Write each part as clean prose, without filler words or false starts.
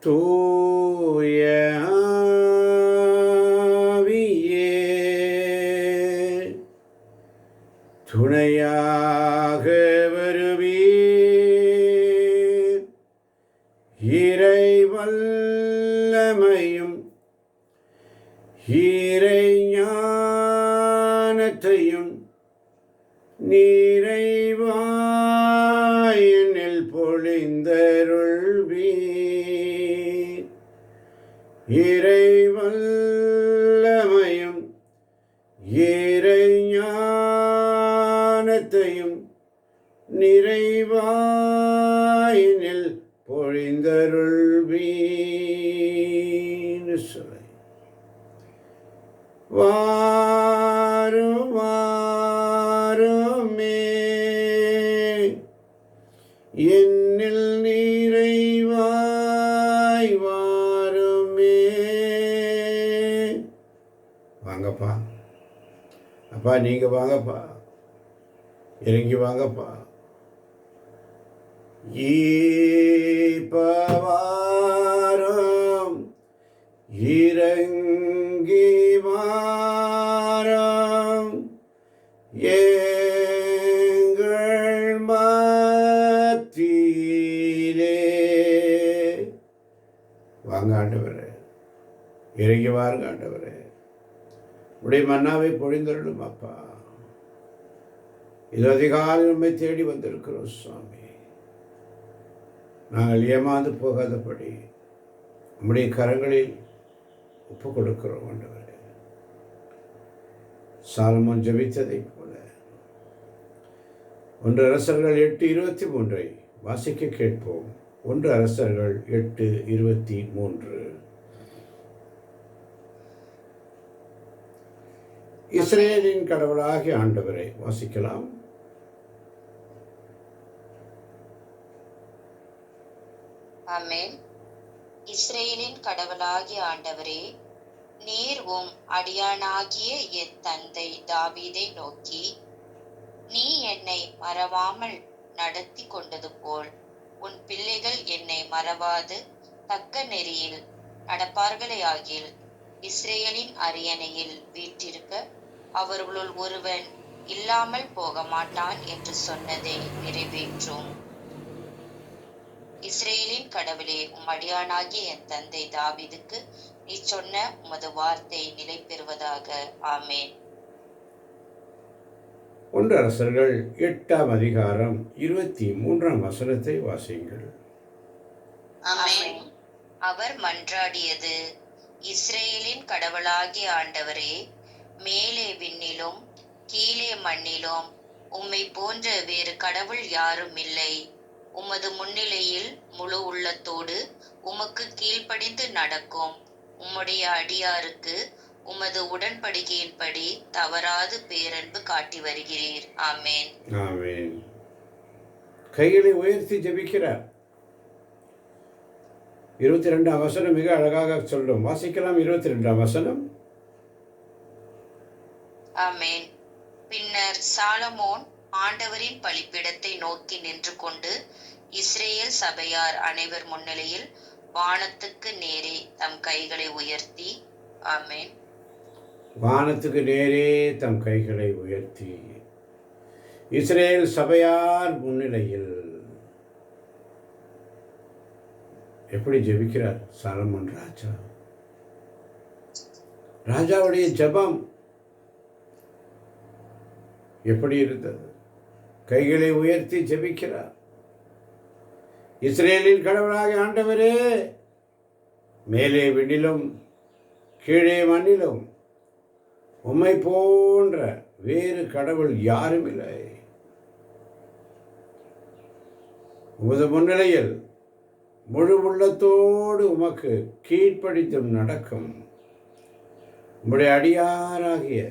தூய ஆவியே துணையாக வருவீர். இறை வல்லமையும் இறை ஞானத்தையும் நிறைவாயினில் பொழிந்தருள்வீர். இறை வல்லமையும் இறை ஞானத்தையும் நிறைவாயினில் பொழிந்தருள்வீர். சொல்லை வாரும் வாருமே என்னில் நிறைவாய் வாருமே. வாங்கப்பா அப்பா, நீங்க வாங்கப்பா, இறங்கி வாங்கப்பா. வாரும் இறங்கி வாரும் எங்கள் மத்தியிலே. வாங்க ஆண்டவரே, இறங்கி வாருங்க ஆண்டவரே, உடைய மன்னாவை பொழிந்தருளும் அப்பா. இது அதிகாலை நம்மை தேடி வந்திருக்கிறோம் சுவாமி. நாங்கள் ஏமாந்து போகாதபடி நம்முடைய கரங்களில் ஒப்பு கொடுக்கிறோம் ஆண்டவரே. சாலமோன் ஜெபித்ததை போல 1 அரசர்கள் 8:23 வாசிக்க கேட்போம். 1 அரசர்கள் 8:23. இஸ்ரேலின் கடவுளாகிய ஆண்டவரை வாசிக்கலாம். ஆமென். இஸ்ரேலின் கடவுளாகிய ஆண்டவரே, நீர் உம் அடியானாகிய என் தந்தை தாவீதை நோக்கி, நீ என்னை மறவாமல் நடத்தி கொண்டது போல் உன் பிள்ளைகள் என்னை மறவாது தக்க நெறியில் நடப்பார்களேயாகில் இஸ்ரேலின் அரியணையில் வீற்றிருக்க அவர்களுள் ஒருவன் இல்லாமல் போக மாட்டான் என்று சொன்னதை நிறைவேற்றும். இஸ்ரேலின் கடவுளே, உம் அடியானாகிய என் தந்தை தாவீதுக்கு நீ சொன்ன உமது வார்த்தை நிலை பெறுவதாக. ஆமேன். 1 அரசர்கள் 8:23 வாசியுங்கள். ஆமென். அவர் மன்றாடியது, இஸ்ரேலின் கடவுளாகிய ஆண்டவரே, மேலே விண்ணிலும் கீழே மண்ணிலும் உம்மை போன்ற வேறு கடவுள் யாரும் இல்லை. உமது முன்னிலையில் முழு உள்ளத்தோடு உமக்கு கீழ்ப்படிந்து நடக்கும் உம்முடைய அடியாருக்கு உமது உடன்படிக்கையின்படி தவறாது பேரன்பு காட்டி வருகிறீர். ஆமேன். ஆமேன். கைகளை உயர்த்தி ஜெபிக்கிறார். 22 மிக அழகாக சொல்லும். வாசிக்கலாம். 22 ஆமேன். பின்னர் சாலமோன் ஆண்டவரின் பலிபீடத்தை நோக்கி நின்று கொண்டு இஸ்ரேல் சபையார் அனைவர் முன்னிலையில் வானத்துக்கு நேரே தம் கைகளை உயர்த்தி. ஆமேன். வானத்துக்கு நேரே தம் கைகளை உயர்த்தி இஸ்ரேல் சபையார் முன்னிலையில் எப்படி ஜெபிக்கிறார் சாலமோன் ராஜா. ராஜாவுடைய ஜெபம் எப்படி இருந்தது? கைகளை உயர்த்தி ஜெபிக்கிறார். இஸ்ரேலின் கடவுளாகிய ஆண்டவரே, மேலே விண்ணிலும் கீழே மண்ணிலும் உம்மை போன்ற வேறு கடவுள் யாரும் இல்லை. உமது முன்னிலையில் முழு உள்ளத்தோடு உமக்கு கீழ்ப்படித்தும் நடக்கும் உம்முடைய அடியாராகிய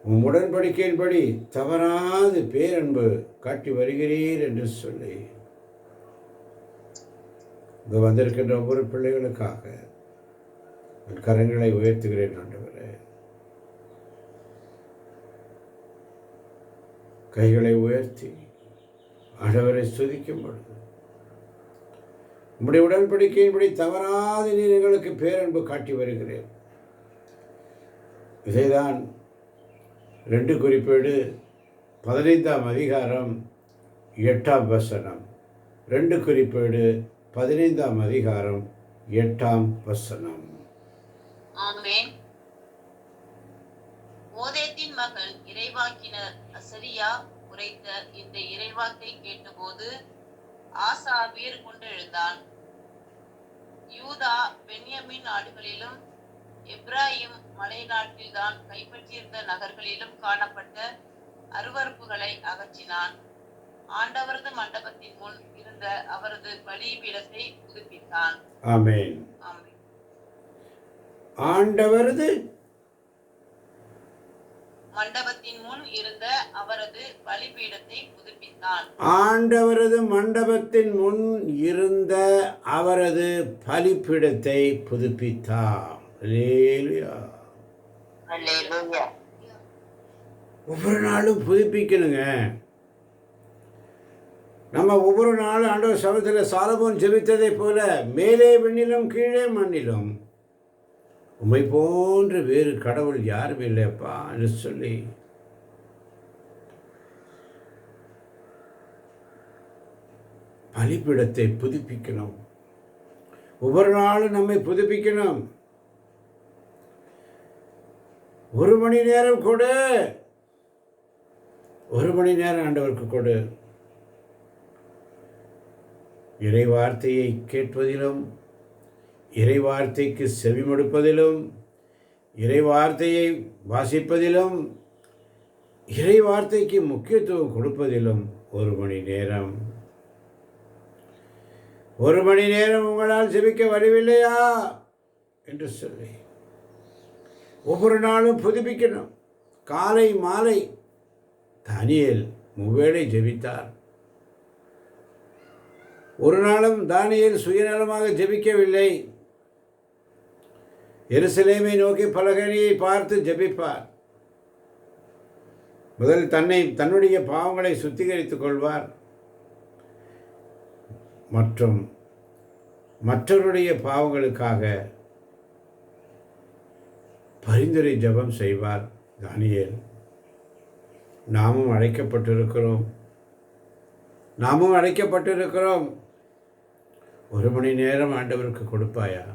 உம் உடன்படிக்கையின்படி தவறாது பேரன்பு காட்டி வருகிறீர் என்று சொல்லி இங்கு வந்திருக்கின்ற ஒவ்வொரு பிள்ளைகளுக்காக என் கரங்களை உயர்த்துகிறேன் ஆண்டவரே. கைகளை உயர்த்தி ஆண்டவரை ஸ்துதிக்கும் பொழுது உம்முடைய உடன்படிக்கையின்படி தவறாத நீர் எங்களுக்கு பேரன்பு காட்டி வருகிறேன். இதைதான் 2 குறிப்பேடு 15ஆம் அதிகாரம் 8ஆம் வசனம். 2 குறிப்பேடு 15ஆம் அதிகாரம் 8ஆம் வசனம். ஆமென். ஓதேத்தின் மகள் இறைவாக்கினர் அசரியா உரைத்த இந்த இறைவாக்கை கேட்டபோது ஆசா வீறு கொண்டு எழுந்தான். யூதா பென்யமின் நாடுகளிலும் எப்ராயிம் மலை நாட்டில்தான் கைப்பற்றியிருந்த நகர்களிலும் காணப்பட்ட அருவருப்புகளை அகற்றினான். ஆண்டவரது மண்டபத்தின் முன் இருந்த அவரது பலிபீடத்தை புதுப்பித்தான். ஆமென். ஆமென். ஆண்டவரது மண்டபத்தின் முன் இருந்த அவரது பலிபீடத்தை புதுப்பித்தான். ஆண்டவரது மண்டபத்தின் முன் இருந்த அவரது பலிபீடத்தை புதுப்பித்தார். அல்லேலூயா. அல்லேலூயா. ஒவ்வொரு நாளும் புதுப்பிக்கணுங்க. நம்ம ஒவ்வொரு நாளும் ஆண்டவர் சமூகத்தில் சாலமோன் ஜெபித்ததை போல மேலே விண்ணிலும் கீழே மண்ணிலும் உம்மை போன்ற வேறு கடவுள் யாரும் இல்லைப்பா என்று சொல்லி பலிபீடத்தை புதுப்பிக்கணும். ஒவ்வொரு நாளும் நம்மை புதுப்பிக்கணும். 1 மணி நேரம் கொடு, 1 மணி நேரம் ஆண்டவருக்கு கொடு. இறை வார்த்தையை கேட்பதிலும், இறை வார்த்தைக்கு செவிமடுப்பதிலும், இறை வார்த்தையை வாசிப்பதிலும், இறை வார்த்தைக்கு முக்கியத்துவம் கொடுப்பதிலும் 1 மணி நேரம். 1 மணி நேரம் உங்களால் ஜெபிக்க வரவில்லையா என்று சொல்லி ஒவ்வொரு நாளும் புதுப்பிக்கணும். காலை மாலை தானியேல் 3 வேளை ஜெபித்தார். ஒரு நாளும் தானியேல் சுயநலமாக ஜெபிக்கவில்லை. எருசலேமை நோக்கி பலகணியை பார்த்து ஜெபிப்பார். முதல் தன்னுடைய பாவங்களை சுத்திகரித்துக் கொள்வார் மற்றும் மற்றவருடைய பாவங்களுக்காக பரிந்துரை ஜெபம் செய்வார் தானியேல். நாமும் அழைக்கப்பட்டிருக்கிறோம். 1 மணி நேரம் ஆண்டவருக்கு கொடுப்பாயா?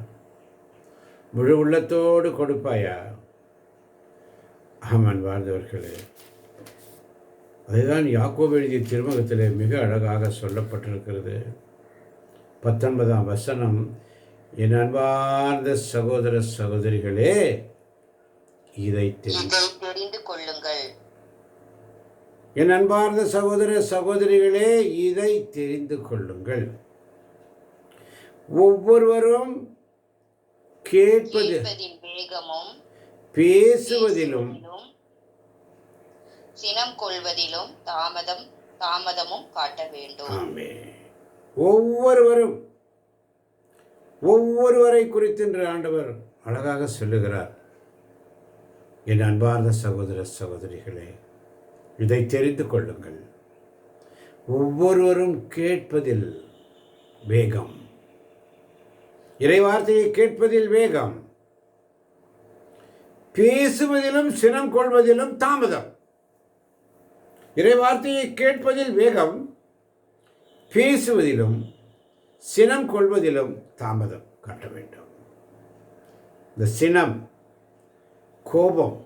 முழு உள்ளத்தோடு கொடுப்பாயா? ஆமான் வாழ்ந்தவர்களே, அதுதான் யாக்கோபு எழுதிய திருமுகத்திலே மிக அழகாக சொல்லப்பட்டிருக்கிறது. 19ஆம் வசனம். என் அன்பார்ந்த சகோதர சகோதரிகளே, இதை தெரிந்து கொள்ளுங்கள். என் அன்பார்ந்த சகோதர சகோதரிகளே, இதை தெரிந்து கொள்ளுங்கள். ஒவ்வொருவரும் கேட்பதின் வேகமும், பேசுவதிலும், சினம் கொள்வதிலும் தாமதமும் காட்ட வேண்டும். ஒவ்வொருவரை குறித்து ஆண்டவர் அழகாக சொல்லுகிறார். என் அன்பார்ந்த சகோதர சகோதரிகளே, இதை தெரிந்து கொள்ளுங்கள். ஒவ்வொருவரும் கேட்பதில் வேகம், இறைவார்த்தையை கேட்பதில் வேகம், பேசுவதிலும் சினம் கொள்வதிலும் தாமதம். இறைவார்த்தையை கேட்பதில் வேகம், பேசுவதிலும் சினம் கொள்வதிலும் தாமதம் காட்ட வேண்டும். இந்த சினம், கோபம்,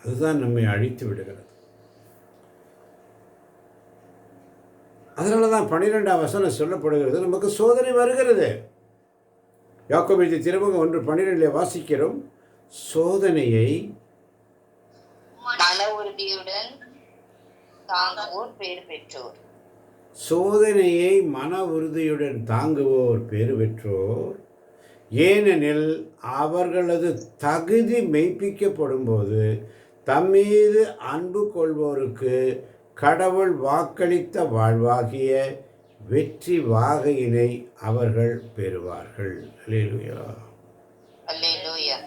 அதுதான் நம்மை அழித்து விடுகிறது. அதனால தான் 12ஆம் வசனம் சொல்லப்படுகிறது, நமக்கு சோதனை வருகிறது. யாக்கோபு எழுதிய திருமுகம் 1:12 வாசிக்கிறோம். சோதனையை மன உறுதியுடன் தாங்குவோர் பேறு பெற்றோர். சோதனையை மன உறுதியுடன் தாங்குவோர் பேறு பெற்றோர். ஏனெனில் அவர்களது தகுதி மெய்ப்பிக்கப்படும் போது தம்மீது அன்பு கொள்வோருக்கு கடவுள் வாக்களித்த வாழ்வாகிய வெற்றி வாகையினை அவர்கள் பெறுவார்கள். அல்லேலூயா. அல்லேலூயா.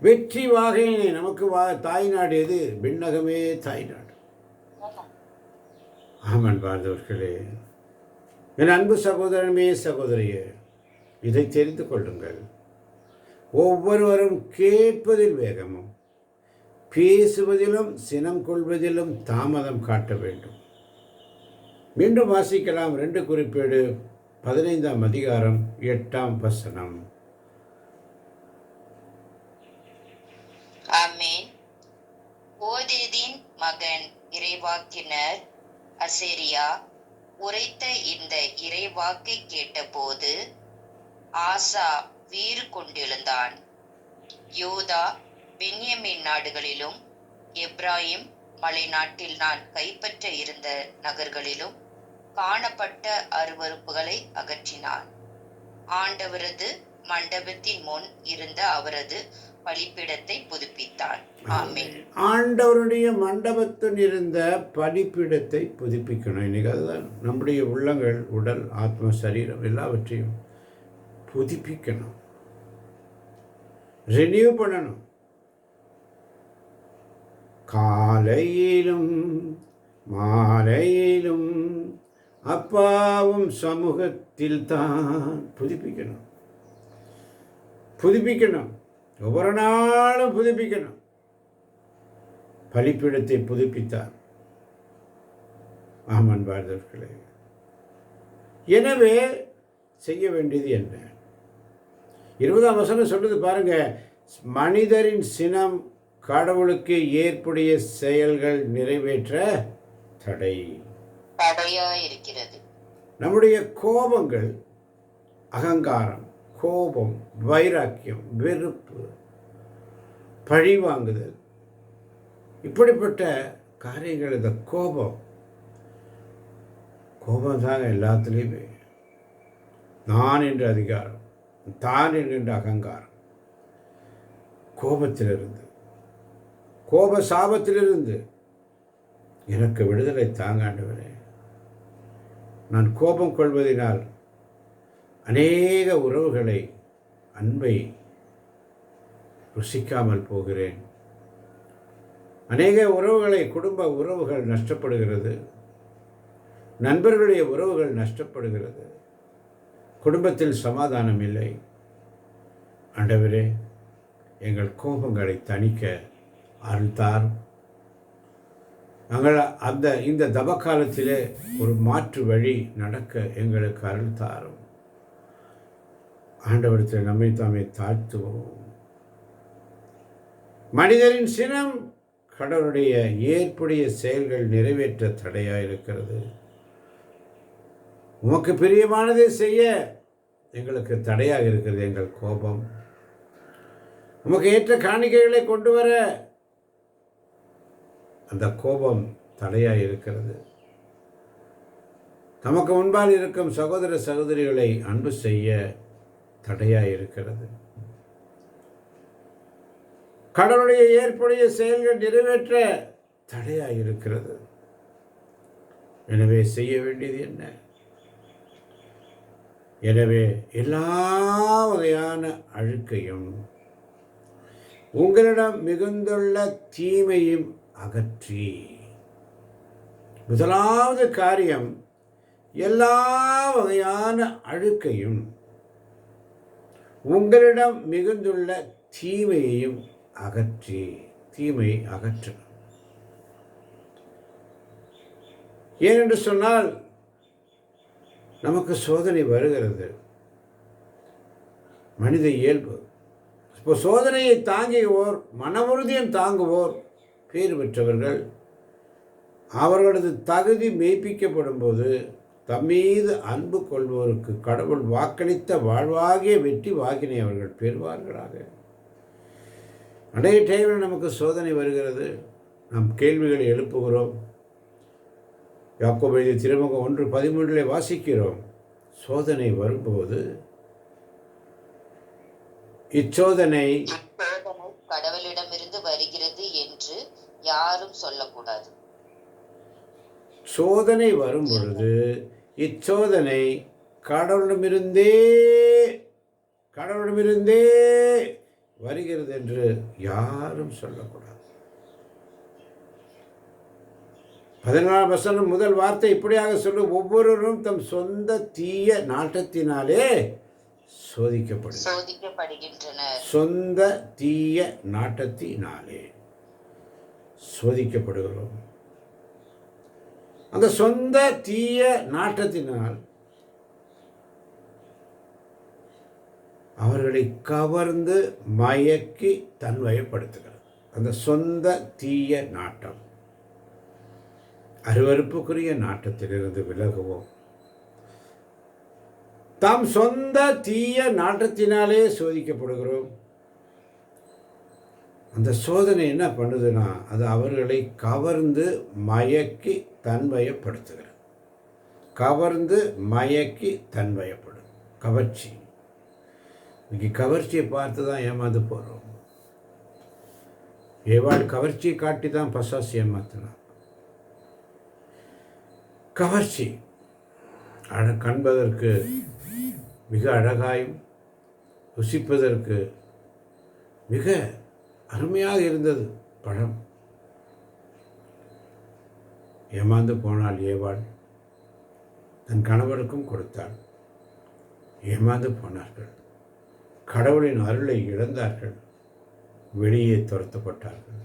வெற்றி வாகையினை. நமக்கு தாய்நாடு எது? விண்ணகமே தாய்நாடு. ஆமன் வாழ்ந்தவர்களே, என் அன்பு சகோதரமே சகோதரியே, இதை தெரிந்து கொள்ளுங்கள். ஒவ்வொருவரும் கேட்பதில் வேகமும் பேசுவதிலும் சினம் கொள்வதிலும் தாமதம் காட்ட வேண்டும். மீண்டும் வாசிக்கலாம். 2 குறிப்பேடு 15ஆம் அதிகாரம் 8ஆம் வசனம். ஆமென். ஓதேதின் மகன் இறைவாக்கினர் அசேரியா உரைத்த இந்த இறைவாக்கை கேட்டபோது ஆசா வீறு கொண்டெழுந்தான். யூதா பென்யமீன் நாடுகளிலும் எப்ராயிம் மலைநாட்டில் நான் கைப்பற்ற இருந்த நகர்களிலும் காணப்பட்ட அருவருப்புகளை அகற்றினான். ஆண்டவரது மண்டபத்தின் முன் இருந்த அவரது பலிப்பிடத்தை புதுப்பித்தான். ஆமென். ஆண்டவருடைய மண்டபத்தில் இருந்த பலிப்பிடத்தை புதுப்பிக்கணும். இன்னைக்கு அதுதான் நம்முடைய உள்ளங்கள், உடல், ஆத்ம, சரீரம் எல்லாவற்றையும் புதுப்பிக்கணும், ரெனியூ பண்ணணும். காலையிலும் மாலையிலும் அப்பாவும் சமூகத்தில் தான் புதுப்பிக்கணும். ஒவ்வொரு நாளும் புதுப்பிக்கணும். பலிப்பீடத்தை புதுப்பித்தார். ஆமன் வாழ்ந்தவர்களே, எனவே செய்ய வேண்டியது என்ன? 20ஆம் வசனம் சொல்றது பாருங்க. மனிதரின் சினம் கடவுளுக்கு ஏற்புடைய செயல்கள் நிறைவேற்ற தடையாயிருக்கிறது. நம்முடைய கோபங்கள், அகங்காரம், கோபம், வைராக்கியம், வெறுப்பு, பழிவாங்குதல், இப்படிப்பட்ட காரியங்கள். இந்த கோபம் தாங்க எல்லாத்துலேயுமே. நான் என்ற அதிகாரம், தான் என்கின்ற அகங்காரம், கோபத்திலிருந்து, கோப சாபத்திலிருந்து எனக்கு விடுதலை தாங்க ஆண்டவரே. நான் கோபம் கொள்வதனால் அநேக உறவுகளை, அன்பை ருசிக்காமல் போகிறேன். அநேக உறவுகளை, குடும்ப உறவுகள் நஷ்டப்படுகிறது, நண்பர்களுடைய உறவுகள் நஷ்டப்படுகிறது, குடும்பத்தில் சமாதானம் இல்லை. ஆண்டவரே, எங்கள் கோபங்களை தணிக்க அருள்தார். நாங்கள் இந்த தவக்காலத்திலே ஒரு மாற்று வழி நடக்க எங்களுக்கு அருள்தாரும். ஆண்டவரத்தில் நம்மை தாமே தாழ்த்துவோம். மனிதரின் சினம் கடவுளுடைய ஏற்புடைய செயல்கள் நிறைவேற்ற தடையாயிருக்கிறது. உமக்கு பிரியமானதை செய்ய எங்களுக்கு தடையாக இருக்கிறது எங்கள் கோபம். உமக்கு ஏற்ற காணிக்கைகளை கொண்டு வர அந்த கோபம் தடையாக இருக்கிறது. நமக்கு முன்பால் இருக்கும் சகோதர சகோதரிகளை அன்பு செய்ய தடையாக இருக்கிறது. கடவுளுடைய ஏற்புடைய செயல்கள் நிறைவேற்ற தடையாக இருக்கிறது. எனவே செய்ய வேண்டியது என்ன? எனவே எல்லா வகையான அழுக்கையும் உங்களிடம் மிகுந்துள்ள தீமையும் அகற்றி, முதலாவது காரியம், எல்லா வகையான அழுக்கையும் உங்களிடம் மிகுந்துள்ள தீமையையும் அகற்றி, தீமையை அகற்ற. ஏனென்று சொன்னால் நமக்கு சோதனை வருகிறது, மனித இயல்பு. இப்போ சோதனையை தாங்குவோர், மன உறுதியம் தாங்குவோர் பேறு பெற்றவர்கள். அவர்களது தகுதி மெய்ப்பிக்கப்படும் போது தம்மீது அன்பு கொள்வோருக்கு கடவுள் வாக்களித்த வாழ்வாகிய வெற்றி வாக்கினை அவர்கள் பெறுவார்களாக. அடைய டைமில் நமக்கு சோதனை வருகிறது, நாம் கேள்விகளை எழுப்புகிறோம். யாக்கோபு எழுதிய திருமுகம் 1:13 வாசிக்கிறோம். சோதனை வரும்போது இச்சோதனை கடவுளிடமிருந்து வருகிறது என்று யாரும் சொல்லக்கூடாது. சோதனை வரும் பொழுது இச்சோதனை கடவுளிடமிருந்தே வருகிறது என்று யாரும் சொல்லக்கூடாது. 14 வசனம் முதல் வார்த்தை இப்படியாக சொல்லும், ஒவ்வொருவரும் தம் சொந்த தீய நாட்டத்தினாலே சோதிக்கப்படுகின்றனர். சொந்த தீய நாட்டத்தினாலே சோதிக்கப்படுகிறோம். அந்த சொந்த தீய நாட்டத்தினால் அவர்களை கவர்ந்து மயக்கி தன்வயப்படுத்துகிறது. அந்த சொந்த தீய நாட்டம், அருவருப்புக்குரிய நாட்டத்திலிருந்து விலகுவோம். தாம் சொந்த தீய நாட்டத்தினாலே சோதிக்கப்படுகிறோம். அந்த சோதனை என்ன பண்ணுதுன்னா, அது அவர்களை கவர்ந்து மயக்கி தன்வயப்படுத்துகிறது. கவர்ந்து மயக்கி தன்வயப்படும். கவர்ச்சி. இன்னைக்கு கவர்ச்சியை பார்த்து தான் ஏமாந்து போகிறோம். ஏவாள் கவர்ச்சியை காட்டி தான் பசாசு ஏமாத்தினான். கவர்ச்சி காண்பதற்கு மிக அழகாயும் ருசிப்பதற்கு மிக அருமையாக இருந்தது பழம். ஏமாந்து போனால் ஏவாள் தன் கணவருக்கும் கொடுத்தாள். ஏமாந்து போனார்கள். கடவுளின் அருளை இழந்தார்கள். வெளியே துரத்தப்பட்டார்கள்.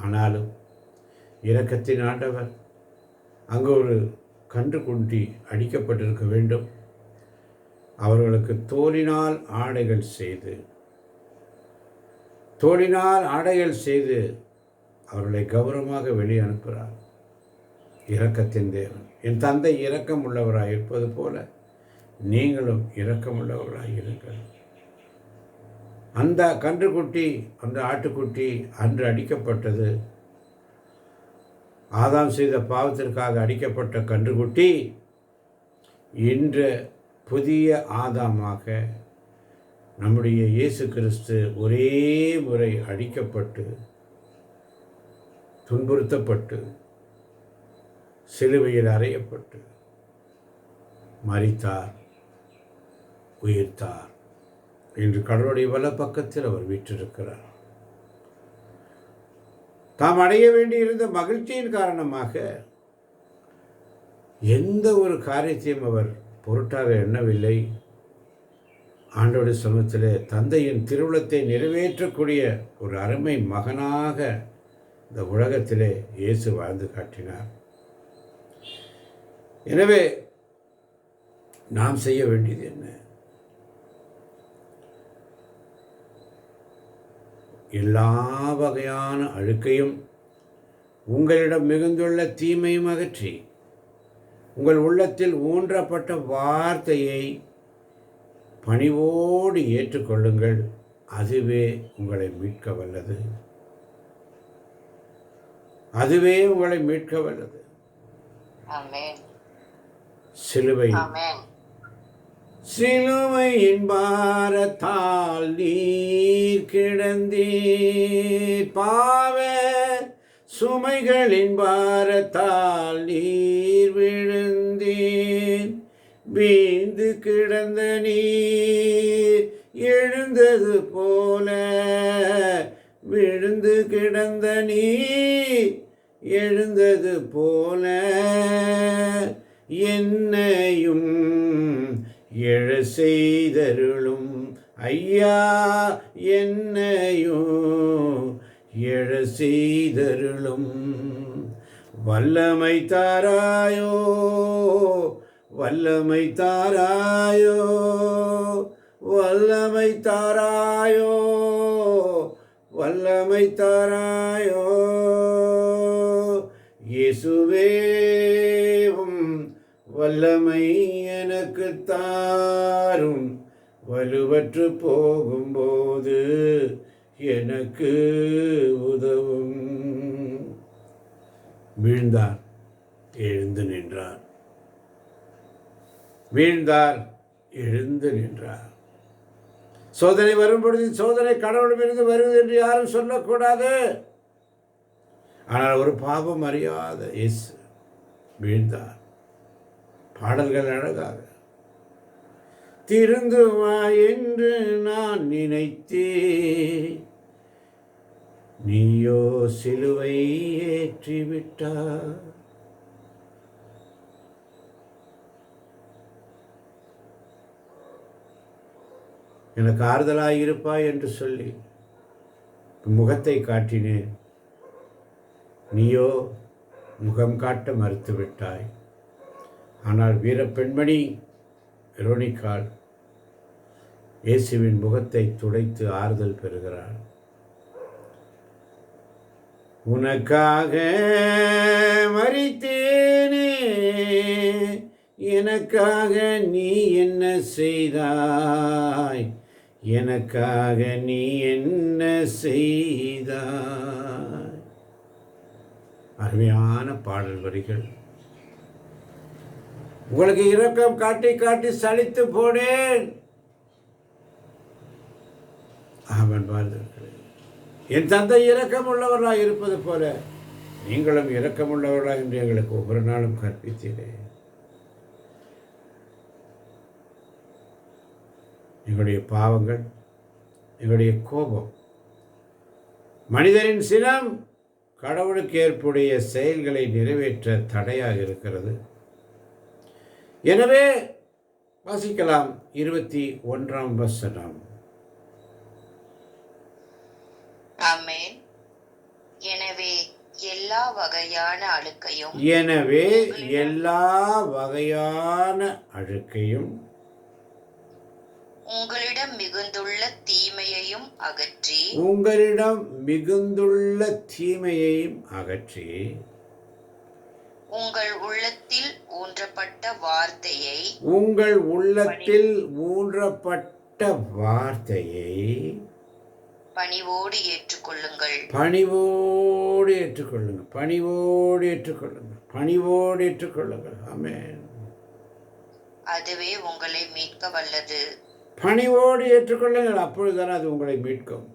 ஆனாலும் இரக்கத்தின் ஆண்டவர் அங்கு ஒரு கன்றுக்குட்டி அடிக்கப்பட்டிருக்க வேண்டும். அவர்களுக்கு தோலினால் ஆடைகள் செய்து அவர்களை கௌரவமாக வெளியே அனுப்புகிறார். இரக்கத்தின் தேவன். என் தந்தை இரக்கம் உள்ளவராய் இருப்பது போல நீங்களும் இரக்கமுள்ளவர்களாக இருங்கள். அந்த கன்றுக்குட்டி, அந்த ஆட்டுக்குட்டி அன்று அடிக்கப்பட்டது. ஆதாம் செய்த பாவத்திற்காக அடிக்கப்பட்ட கன்றுக்குட்டி இன்று புதிய ஆதாமாக நம்முடைய இயேசு கிறிஸ்து ஒரே முறை அடிக்கப்பட்டு துன்புறுத்தப்பட்டு சிலுவையில் அறையப்பட்டு மரித்தார், உயிர்த்தார். இன்று கடவுளுடைய வல பக்கத்தில் அவர் வீற்றிருக்கிறார். தாம் அடைய வேண்டியிருந்த மகிழ்ச்சியின் காரணமாக எந்த ஒரு காரியத்தையும் அவர் பொருட்டாக எண்ணவில்லை. ஆண்டோட சமூகத்திலே தந்தையின் திருவுளத்தை நிறைவேற்றக்கூடிய ஒரு அருமை மகனாக இந்த உலகத்திலே இயேசு வாழ்ந்து காட்டினார். எனவே நாம் செய்ய வேண்டியது என்ன? எல்லா வகையான அழுக்கையும் உங்களிடம் மிகுந்துள்ள தீமையும் அகற்றி உங்கள் உள்ளத்தில் ஊன்றப்பட்ட வார்த்தையை பணிவோடு ஏற்றுக்கொள்ளுங்கள். அதுவே உங்களை மீட்க வல்லது. சிலுவையின் பாரத்தால் நீர் கிடந்தீர், பாவ சுமைகளின் பாரத்தால் நீர் விழுந்தீர். வீழ்ந்து கிடந்த நீர் எழுந்தது போல, விழுந்து கிடந்த நீர் எழுந்தது போல என்னையும் எழ செய்தருளும் ஐயா, என்னையும் எழ செய்தருளும். வல்லமை தாராயோ, வல்லமை தாராயோ, வல்லமை தாராயோ, வல்லமை தாராயோ. இயேசுவே வல்லமை எனக்கு தாரும், வலுவற்று போகும்போது எனக்கு உதவும். வீழ்ந்தார், எழுந்து நின்றார். வீழ்ந்தார், எழுந்து நின்றார். சோதனை வரும்பொழுது சோதனை கடவுளிடமிருந்து வருவது என்று யாரும் சொல்லக்கூடாது. ஆனால் ஒரு பாவம் அறியாத இயேசு வீழ்ந்தார். பாடல்கள் அழகாக, திருந்துவா என்று நான் நினைத்தேன், நீயோ சிலுவை ஏற்றிவிட்டாய். எனக்கு ஆறுதலாய் இருப்பாய் என்று சொல்லி முகத்தை காட்டினேன். நீயோ முகம் காட்ட மறுத்துவிட்டாய். ஆனால் வீர பெண்மணி வெரோனிக்காள் இயேசுவின் முகத்தை துடைத்து ஆறுதல் பெறுகிறாள். உனக்காக மரித்தேனே, எனக்காக நீ என்ன செய்தாய், எனக்காக நீ என்ன செய்தாய். அருமையான பாடல் வரிகள். உங்களுக்கு இரக்கம் காட்டி காட்டி சலித்து போனேன். அவன் வாழ்ந்திருக்கிறேன். என் தந்தை இரக்கமுள்ளவர்களாக இருப்பது போல நீங்களும் இரக்கமுள்ளவர்களாக என்று எங்களுக்கு ஒவ்வொரு நாளும் கற்பித்தீரே. எங்களுடைய பாவங்கள், எங்களுடைய கோபம், மனிதரின் சினம் கடவுளுக்கு ஏற்புடைய செயல்களை நிறைவேற்ற தடையாக இருக்கிறது. எனவே வாசிக்கலாம் 21ஆம் வசனம். ஆமென். எனவே எல்லா வகையான அழுக்கையும் எனவே எல்லா வகையான அழுக்கையும் உங்களிடம் மிகுந்துள்ள தீமையையும் அகற்றி உங்களிடம் மிகுந்துள்ள தீமையையும் அகற்றி உங்கள் உள்ளத்தில் ஊன்றப்பட்ட வார்த்தையை உங்கள் உள்ளத்தில் ஊன்றப்பட்ட வார்த்தையை பணிவோடு ஏற்றுக்கொள்ளுங்கள். பணிவோடு ஏற்றுக்கொள்ளுங்கள். பணிவோடு ஏற்றுக்கொள்ளுங்கள். பணிவோடு ஏற்றுக்கொள்ளுங்கள். ஆமென். அதுவே உங்களை மீட்க வல்லது. பணிவோடு ஏற்றுக்கொள்ளுங்கள். அப்பொழுதுதான் அது உங்களை மீட்கும்.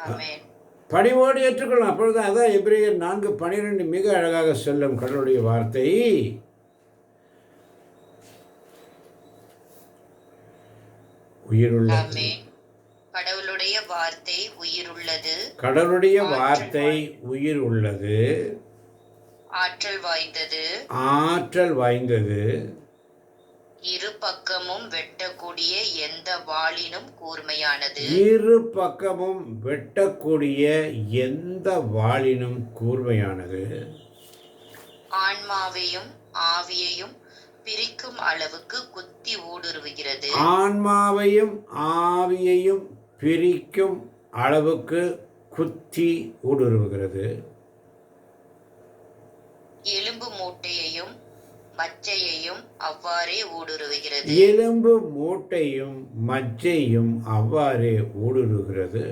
ஆமென். பணிவோடு ஏற்றுக்கொள்ளும். அப்பொழுதுதான் அதான் எபிரேயர் 4:12 மிக அழகாக சொல்லும் கடவுளுடைய வார்த்தை. உயிருள்ள ஆமென். கடவுளுடைய வார்த்தை உயிருள்ளது. கடவுளுடைய வார்த்தை உயிர் உள்ளது, ஆற்றல் வாய்ந்தது, ஆற்றல் வாய்ந்தது, இரு பக்கமும் வெட்டக்கூடிய எந்த வாளினும் கூர்மையானது. இரு பக்கமும் வெட்டக்கூடிய எந்த வாளினும் கூர்மையானது. ஆன்மாவையும் ஆவியையும் பிரிக்கும் அளவுக்கு குத்தி ஊடுருவுகிறது. ஆன்மாவையும் ஆவியையும் பிரிக்கும் அளவுக்கு குத்தி ஊடுருவுகிறது. எலும்பு மூட்டையையும் மச்சையையும் அவ்வாறே ஊடுருவுகிறது. எலும்பு மூட்டையும் மஜ்ஜையும் அவ்வாறே ஊடுருவுகிறது.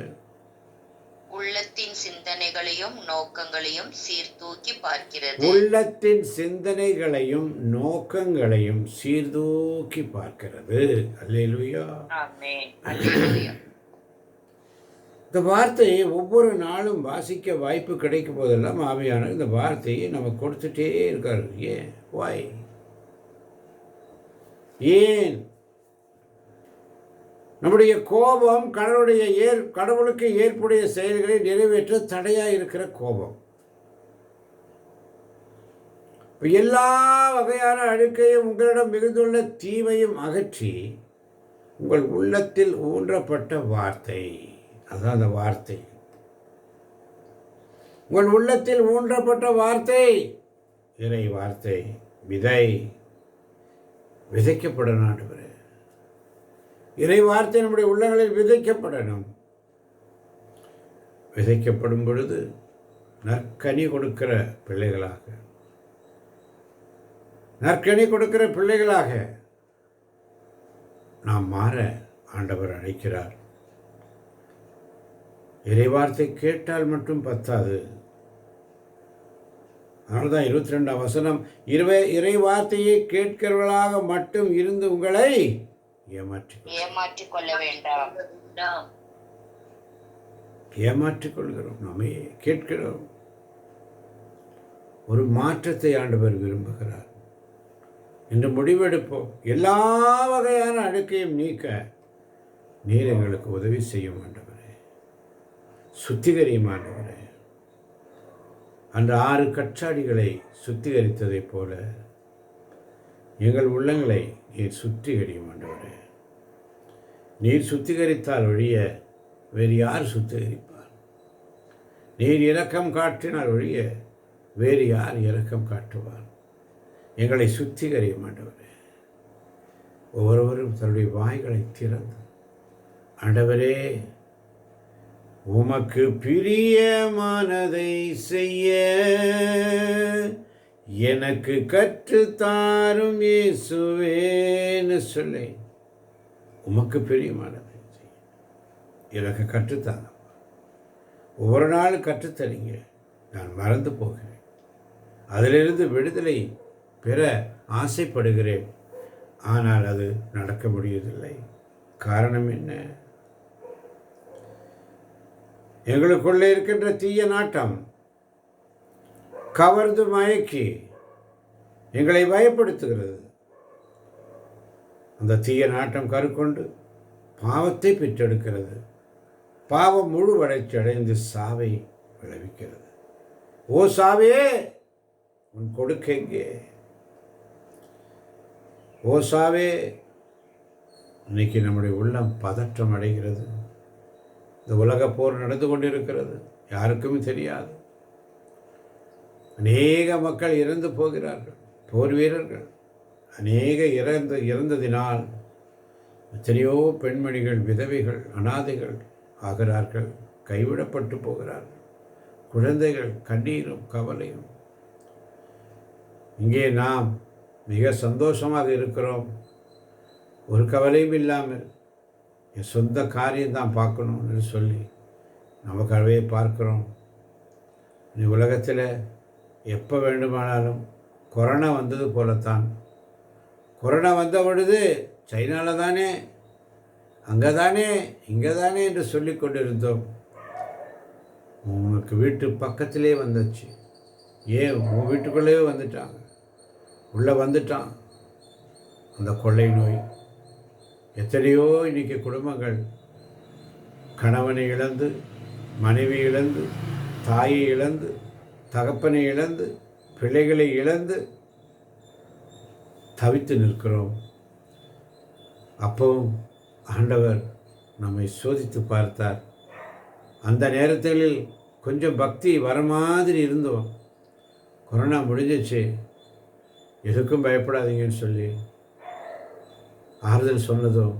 உள்ளத்தின் சிந்தனைகளையும் நோக்கங்களையும் சீர்தூக்கி பார்க்கிறது. உள்ளத்தின் சிந்தனைகளையும் நோக்கங்களையும் சீர்தூக்கி பார்க்கிறது. அல்லேலூயா. ஆமென். அல்லேலூயா. இந்த வார்த்தையை ஒவ்வொரு நாளும் வாசிக்க வாய்ப்பு கிடைக்கும் போதெல்லாம் ஆவியானவர் இந்த வார்த்தையை நமக்கு கொடுத்துட்டே இருக்காரு. ஏன்? வாய் ஏன்? நம்முடைய கோபம் கடவுளுக்கு ஏற்புடைய செயல்களை நிறைவேற்ற தடையாக இருக்கிற கோபம். எல்லா வகையான அழுக்கையும் உங்களிடம் மிகுந்துள்ள தீமையும் அகற்றி உங்கள் உள்ளத்தில் ஊன்றப்பட்ட வார்த்தை, அதுதான் அந்த வார்த்தை. உங்கள் உள்ளத்தில் ஊன்றப்பட்ட வார்த்தை, இறை வார்த்தை, விதை விதைக்கப்படணும். ஆண்டவரே, இறை வார்த்தை நம்முடைய உள்ளங்களில் விதைக்கப்படணும். விதைக்கப்படும் பொழுது நற்கனி கொடுக்கிற பிள்ளைகளாக, நற்கனி கொடுக்கிற பிள்ளைகளாக நாம் மாற ஆண்டவர் அழைக்கிறார். இறை வார்த்தை கேட்டால் மட்டும் பத்தாது. அதனால்தான் 22ஆம் வசனம், இறை வார்த்தையை கேட்கிறவர்களாக மட்டும் இருந்து உங்களை ஏமாற்றிக் கொள்ள வேண்டாம். ஏமாற்றிக் கொள்கிறோம். நாமே கேட்கிறோம். ஒரு மாற்றத்தை ஆண்டவர் விரும்புகிறார். இன்று முடிவெடுப்போம். எல்லா வகையான அழுக்கையும் நீக்க நீர் எங்களுக்கு உதவி செய்யும் ஆண்டவரே. சுத்திகரியும் ஆண்டவரே. அன்று 6 கற்றாடிகளை சுத்திகரித்ததைப் போல எங்கள் உள்ளங்களை நீர் சுத்திகரியும் ஆண்டவரே. நீர் சுத்திகரித்தால் ஒழிய வேறு யார் சுத்திகரிப்பார்? நீர் இரக்கம் காட்டினால் ஒழிய வேறு யார் இரக்கம் காட்டுவார்? எங்களை சுத்திகரியும் ஆண்டவரே. ஒவ்வொருவரும் தன்னுடைய வாய்களை திறந்து, ஆண்டவரே, உமக்கு பிரியமானதை செய்ய எனக்கு கற்றுத்தாரும் இயேசுவேன்னு சொல்லி, உமக்கு பிரியமானதை செய்ய எனக்கு கற்றுத்தாங்க. ஒவ்வொரு நாளும் கற்றுத்தரீங்க, நான் மறந்து போகிறேன். அதிலிருந்து விடுதலை பெற ஆசைப்படுகிறேன். ஆனால் அது நடக்க முடியவில்லை. காரணம் என்ன? எங்களுக்குள்ளே இருக்கின்ற தீய நாட்டம் கவர்ந்து மயக்கி எங்களை பயப்படுத்துகிறது. அந்த தீய நாட்டம் கருக்கொண்டு பாவத்தை பெற்றெடுக்கிறது. பாவம் முழு வளர்ச்சி அடைந்து சாவை விளைவிக்கிறது. ஓ சாவே, உன் கொடுக்கெங்கே? ஓ சாவே, இன்னைக்கு நம்முடைய உள்ளம் பதற்றம் அடைகிறது. இந்த உலக போர் நடந்து கொண்டிருக்கிறது, யாருக்குமே தெரியாது. அநேக மக்கள் இறந்து போகிறார்கள், போர் வீரர்கள் அநேக இறந்ததினால் எத்தனையோ பெண்மணிகள், விதவைகள், அனாதைகள் ஆகிறார்கள், கைவிடப்பட்டு போகிறார்கள். குழந்தைகள் கண்ணீரும் கவலையும். இங்கே நாம் மிக சந்தோஷமாக இருக்கிறோம், ஒரு கவலையும் இல்லாமல் என் சொந்த காரியம்தான் பார்க்கணும்னு சொல்லி நமக்காகவே பார்க்குறோம். நீ உலகத்தில் எப்போ வேண்டுமானாலும் கொரோனா வந்தது போலத்தான். கொரோனா வந்த பொழுது சைனாவில் தானே, அங்கே தானே, இங்கே தானே என்று சொல்லி கொண்டிருந்தோம். உனக்கு வீட்டு பக்கத்திலே வந்துச்சு. ஏன் உன் வீட்டுக்குள்ளேயே வந்துட்டாங்க, உள்ளே வந்துட்டான் அந்த கொள்ளை நோய். எத்தனையோ இன்றைக்கி குடும்பங்கள் கணவனை இழந்து, மனைவி இழந்து, தாயை இழந்து, தகப்பனை இழந்து, பிள்ளைகளை இழந்து தவித்து நிற்கிறோம். அப்பவும் ஆண்டவர் நம்மை சோதித்து பார்த்தார். அந்த நேரத்தில் கொஞ்சம் பக்தி வர மாதிரி இருந்தோம். கொரோனா முடிஞ்சிச்சு, எதுக்கும் பயப்படாதீங்கன்னு சொல்லி ஆறுதல் சொன்னதும்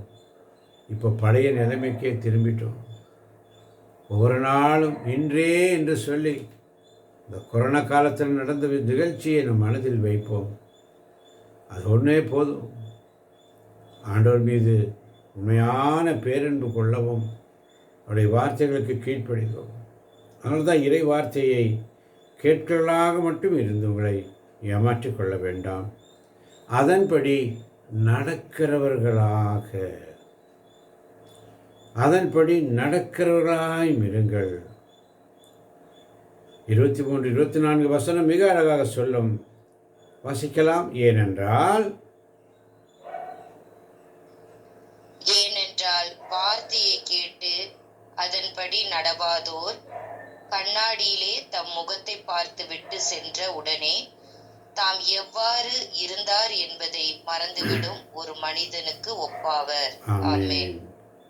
இப்போ பழைய நிலைமைக்கே திரும்பிட்டோம். ஒவ்வொரு நாளும் இன்றே என்று சொல்லி இந்த கொரோனா காலத்தில் நடந்த நிகழ்ச்சியை நம் மனதில் வைப்போம். அது ஒன்றே போதும். ஆண்டவர் மீது உண்மையான பேரன்பு கொள்ளவும், அவருடைய வார்த்தைகளுக்கு கீழ்ப்படிக்கவும். அதனால தான் இறை வார்த்தையை கேட்கலாக மட்டும் இருந்து உங்களை ஏமாற்றிக் கொள்ள வேண்டாம். அதன்படி நடக்கிறவர்களாய் இருங்கள். 23, 24 வசனம் மிக அழகாக சொல்லும். வாசிக்கலாம். ஏனென்றால் வார்த்தையை கேட்டு அதன்படி நடவாதோர் கண்ணாடியிலே தம் முகத்தை பார்த்து விட்டு சென்ற உடனே தாம் எவ்வாறு இருந்தார் என்பதை மறந்துவிடும் ஒரு மனிதனுக்கு ஒப்பாவர். ஆமென்.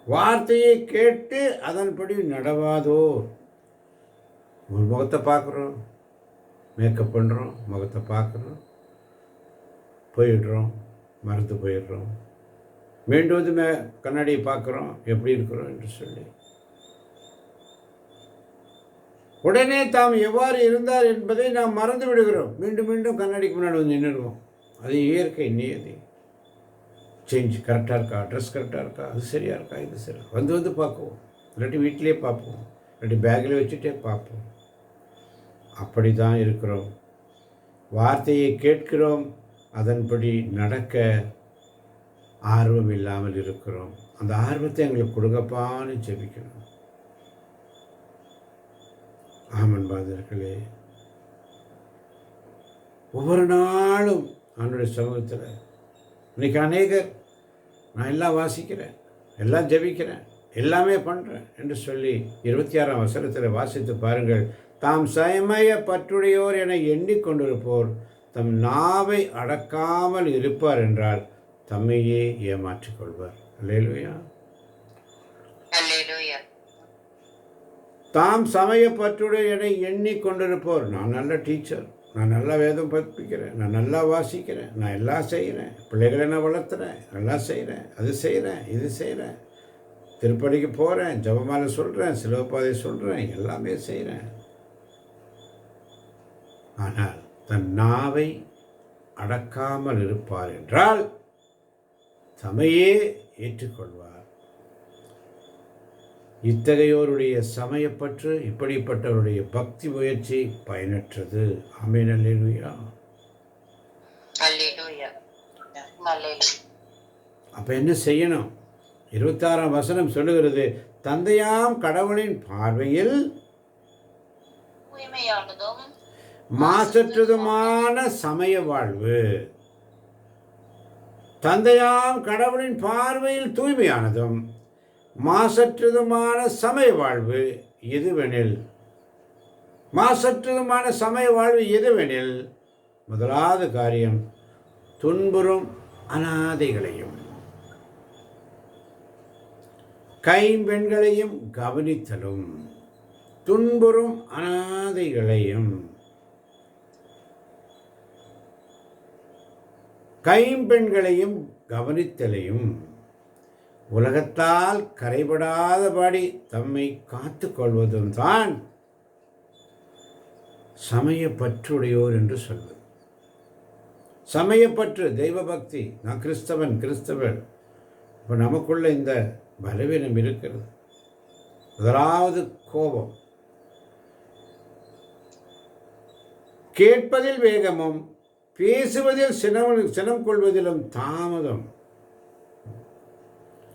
வார்த்தையை கேட்டு அதன்படி நடவாதோர். ஒரு முகத்தை பார்க்குறோம், மேக்கப் பண்ணுறோம், முகத்தை பார்க்குறோம், போயிடுறோம், மறந்து போயிடுறோம். மீண்டும் வந்து கண்ணாடியை பார்க்குறோம், எப்படி இருக்கிறோம் என்று சொல்லி உடனே தாம் எவ்வாறு இருந்தார் என்பதை நாம் மறந்து விடுகிறோம். மீண்டும் மீண்டும் கண்ணாடிக்கு முன்னாடி வந்து நின்றுடுவோம். அது இயற்கை நியதி. சேஞ்ச் கரெக்டாக இருக்கா, ட்ரெஸ் கரெக்டாக இருக்கா, அது சரியாக இருக்கா, இது சரியா வந்து பார்க்குவோம். இல்லாட்டி வீட்டிலே பார்ப்போம், இல்லாட்டி பேக்கில் வச்சுட்டே பார்ப்போம். அப்படி தான் இருக்கிறோம். வார்த்தையை கேட்கிறோம், அதன்படி நடக்க ஆர்வம் இல்லாமல் இருக்கிறோம். அந்த ஆர்வத்தை எங்களுக்கு கொடுங்கப்பான்னு ஜெபிக்கணும். ஆமன்பாதர்களே, ஒவ்வொரு நாளும் அவனுடைய சமூகத்தில் இன்னைக்கு அநேகர் நான் எல்லாம் வாசிக்கிறேன், எல்லாம் ஜெபிக்கிறேன், எல்லாமே பண்ணுறேன் என்று சொல்லி 26ஆம் வசனத்தில் வாசித்து பாருங்கள். தாம் சமய பற்றுடையோர் என எண்ணிக்கொண்டிருப்போர் தம் நாவை அடக்காமல் இருப்பார் என்றால் தம்மையே ஏமாற்றிக் கொள்வார். அல்லேலூயா. அல்லேலூயா. தாம் சமய பற்றுடைய என எண்ணிக்கொண்டிருப்போர், நான் நல்ல டீச்சர், நான் நல்லா வேதம் படிப்பிக்கிறேன், நான் நல்லா வாசிக்கிறேன், நான் எல்லாம் செய்கிறேன், பிள்ளைகளை நான் வளர்த்துறேன், நல்லா செய்கிறேன், அது செய்கிறேன், இது செய்கிறேன், திருப்படிக்கு போகிறேன், ஜபமாலை சொல்கிறேன், சிலுவைப்பாதை சொல்கிறேன், எல்லாமே செய்கிறேன். ஆனால் தன் நாவை அடக்காமல் இருப்பார் என்றால் தம்மையே ஏற்றுக்கொள்வார். இத்தகையோருடைய சமயப்பற்று, இப்படிப்பட்டவருடைய பக்தி முயற்சி பயனற்றது. ஆமென். அல்லேலூயா. அல்லேலூயா. அல்லேலூயா. அப்போ என்ன செய்யணும்? 26ஆம் வசனம் சொல்லுகிறது, தந்தையாம் கடவுளின் பார்வையில் தூய்மையானதும் மாசற்றதுமான சமய வாழ்வு. தந்தையாம் கடவுளின் பார்வையில் தூய்மையானதும் மாசற்றதுமான சமய வாழ்வு எதுவெனில், மாசற்றதுமான சமய வாழ்வு எதுவெனில், முதலாவது காரியம் துன்புறும் அனாதைகளையும் கைம்பெண்களையும் கவனித்தலும். துன்புறும் அனாதைகளையும் கைம்பெண்களையும் கவனித்தலையும் உலகத்தால் கரைபடாதபடி தம்மை காத்து கொள்வதும் தான் சமயப்பற்றுடையோர் என்று சொல்வது. சமயப்பற்று, தெய்வ பக்தி. நான் கிறிஸ்தவன், கிறிஸ்தவன். இப்போ நமக்குள்ள இந்த பலவீனம் இருக்கிறது. முதலாவது கோபம், கேட்பதில் வேகமும் பேசுவதில் சினம் கொள்வதிலும் தாமதம்.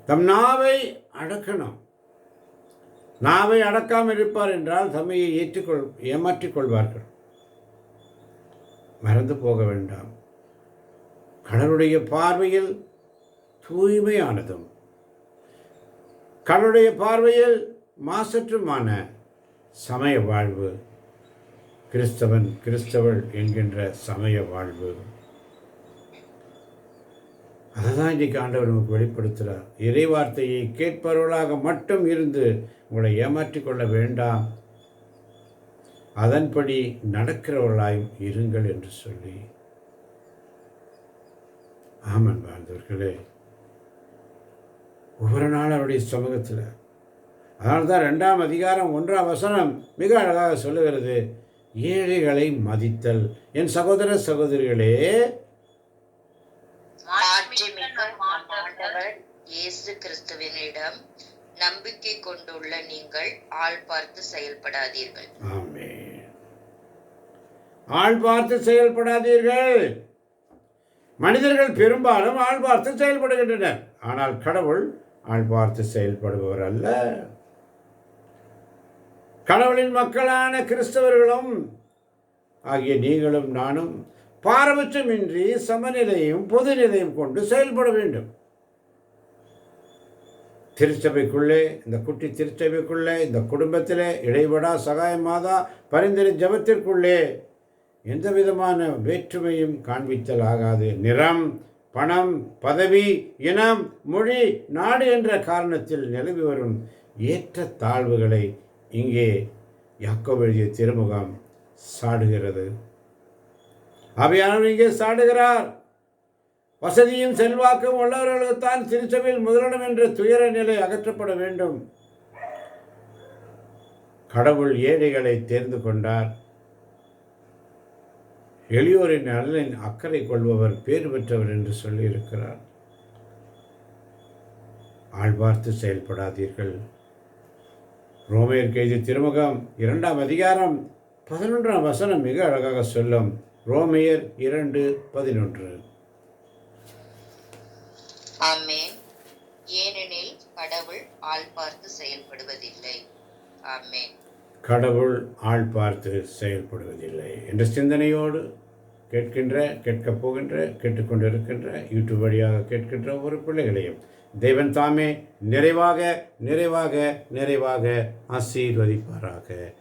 தம் நாவை அடக்கணும். நாவை அடக்காமல் இருப்பார் என்றால் தம்மையை ஏமாற்றிக் கொள்வார்கள். மறந்து போக வேண்டாம், கடவுளுடைய பார்வையில் தூய்மையானதும் கடவுளுடைய பார்வையில் மாசற்றுமான சமய வாழ்வு, கிறிஸ்தவன் கிறிஸ்தவள் என்கின்ற சமய வாழ்வு. அதை தான் இன்றைக்கு ஆண்டவர் நமக்கு வெளிப்படுத்துகிறார். இறைவார்த்தையை கேட்பவர்களாக மட்டும் இருந்து உங்களை ஏமாற்றிக் கொள்ள வேண்டாம், அதன்படி நடக்கிறவர்களாயும் இருங்கள் என்று சொல்லி. ஆமன் வாழ்ந்தவர்களே, ஒவ்வொரு நாள் அவருடைய சமூகத்தில். அதனால்தான் 2ஆம் அதிகாரம் 1ஆம் வசனம் மிக அழகாக சொல்லுகிறது, ஏழைகளை மதித்தல். என் சகோதர சகோதரிகளே, இயேசு கிறிஸ்துவினிடம் நம்பிக்கை கொண்டுள்ள நீங்கள் ஆள் பார்த்து செயல்படாதீர்கள். ஆமென். ஆள் பார்த்து செயல்படாதீர்கள். மனிதர்கள் பெரும்பாலும் ஆள் பார்த்து செயல்படுகின்றனர். ஆனால் கடவுள் ஆள் பார்த்து செயல்படுபவர் அல்ல. கடவுளின் மக்களான கிறிஸ்தவர்களும் ஆகிய நீங்களும் நானும் பாரபட்சமின்றி சமநிலையும் பொதுநிலையும் கொண்டு செயல்பட வேண்டும். திருச்சபைக்குள்ளே, இந்த குட்டி திருச்சபைக்குள்ளே, இந்த குடும்பத்திலே, இடைபடா சகாய மாதா பரிந்துரை ஜபத்திற்குள்ளே எந்த விதமான வேற்றுமையும் காண்பித்தல் ஆகாது. நிறம், பணம், பதவி, இனம், மொழி, நாடு என்ற காரணத்தில் நிலவி வரும் ஏற்ற தாழ்வுகளை இங்கே யாக்கோபு எழுதிய திருமுகம் சாடுகிறது. ஆவியானவர் இங்கே சாடுகிறார். வசதியும் செல்வாக்கும் உள்ளவர்களுக்குத்தான் திருச்சபையில் முதலிடம் என்ற துயர நிலை அகற்றப்பட வேண்டும். கடவுள் ஏழைகளை தேர்ந்து கொண்டார். எளியோரின் நலனின் அக்கறை கொள்பவர் பேறு பெற்றவர் என்று சொல்லியிருக்கிறார். ஆள் பார்த்து செயல்படாதீர்கள். ரோமையருக்கு எழுதிய திருமுகம் 2ஆம் அதிகாரம் 11ஆம் வசனம் மிக அழகாக சொல்லும். ரோமையர் 2:11. ஆமென். ஏனெனில் கடவுள் ஆள் பார்த்து செயல்படுவதில்லை. ஆமென். கடவுள் ஆள் பார்த்து செயல்படுவதில்லை என்ற சிந்தனையோடு கேட்கப் போகின்ற, கேட்டுக்கொண்டிருக்கின்ற, யூடியூப் வழியாக கேட்கின்ற ஒவ்வொரு பிள்ளைகளையும் தேவன் தாமே நிறைவாக நிறைவாக நிறைவாக ஆசீர்வதிப்பாராக.